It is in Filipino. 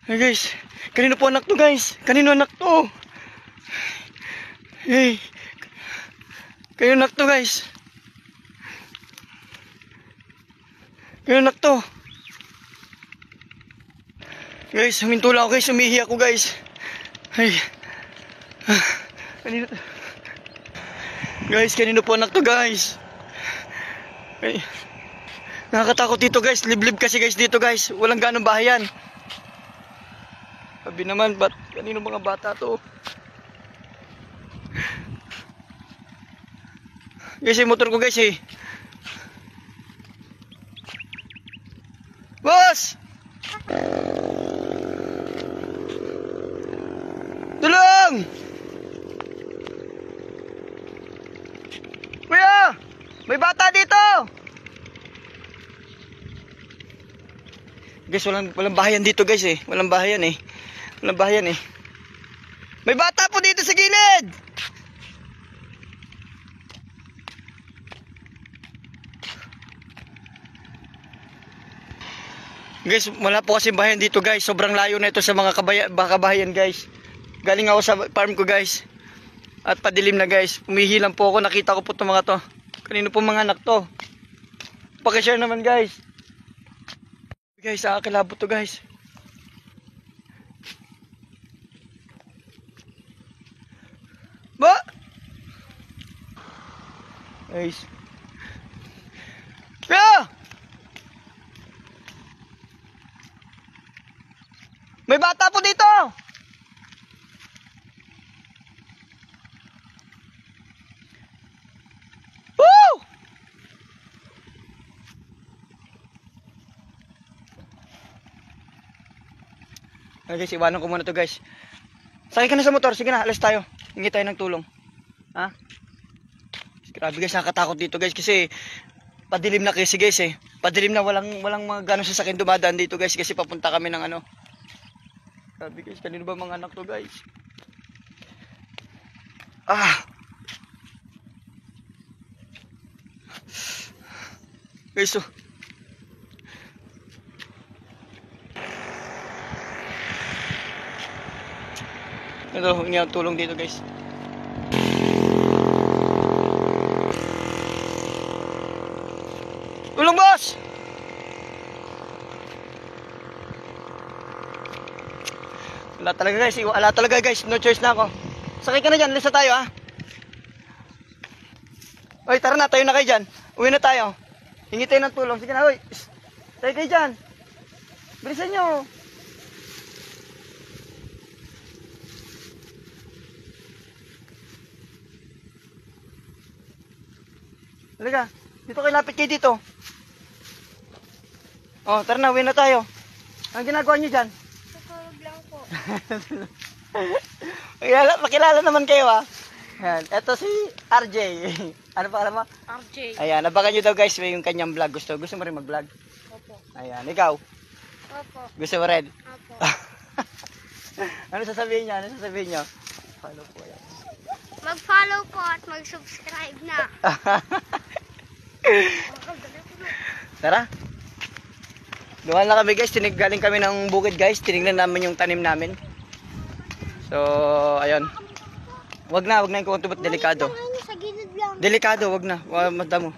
Hey guys, kanino po anak to guys? Kanino anak to? Hey, kanino anak to guys? Kanino anak to? Guys, humintula ako guys, umihi ako guys. Hey, kanino to? Guys, kanino po anak to guys? Hey, nakakatakot dito guys, liblib kasi guys dito guys. Walang ganong bahayan. Sabi naman, kanino mga bata to? Guys, yung motor ko guys eh. Boss! Tulong! Kuya! May bata dito! Guys, walang bahayan dito guys eh. Walang bahayan eh. Walang bahayan eh. May bata po dito sa gilid! Guys, wala po kasi bahayan dito guys. Sobrang layo na ito sa mga kabahayan guys. Galing ako sa farm ko guys. At padilim na guys. Umihi lang po ako. Nakita ko po itong mga to. Kanino po mga anak to? Pakishare naman guys. Guys, kilabot to guys. Ba? Guys. Kaya! May bata po dito! Woo! Okay guys, iwanan ko muna to guys. Sakay ka na sa motor, sige na, alis tayo. Hingi tayo ng tulong. Ha? Grabe guys, nakakatakot dito guys kasi padilim na kasi guys eh. Padilim na, walang mga ganong sasakyan dumadaan dito guys kasi papunta kami ng ano. Grabe guys, kanino ba mga anak to guys? Guys, so ito, hindi ako tulong dito guys. Tulong boss! Wala talaga guys, no choice na ako. Sakay ka na dyan, lisa tayo ha. Oy, tara na, tayo na kayo dyan. Uwi na tayo. Hingi tayo ng tulong, sige na, oy. Tayo kayo dyan. Bilisan nyo. Talaga, dito kayo, lapit kayo dito. Oh, tara na, uwi na tayo. Ang ginagawa nyo dyan? Tutulog lang po. Makilala naman kayo ha. Ayan, eto si RJ. Ano pa alam mo? RJ. Ayan, abangan nyo daw guys yung kanyang vlog. Gusto mo rin mag-vlog? Opo. Ayan, ikaw? Opo. Gusto mo rin? Opo. Ano sasabihin nyo? Follow po yan. Mag-follow po at mag-subscribe na. Tara. Dumaan lang kami guys. Galing kami ng bukid guys. Tinignan namin yung tanim namin. So, ayun. Wag na yung kukuntubot. Delikado. Sa gilid lang. Delikado, wag na. Madamo.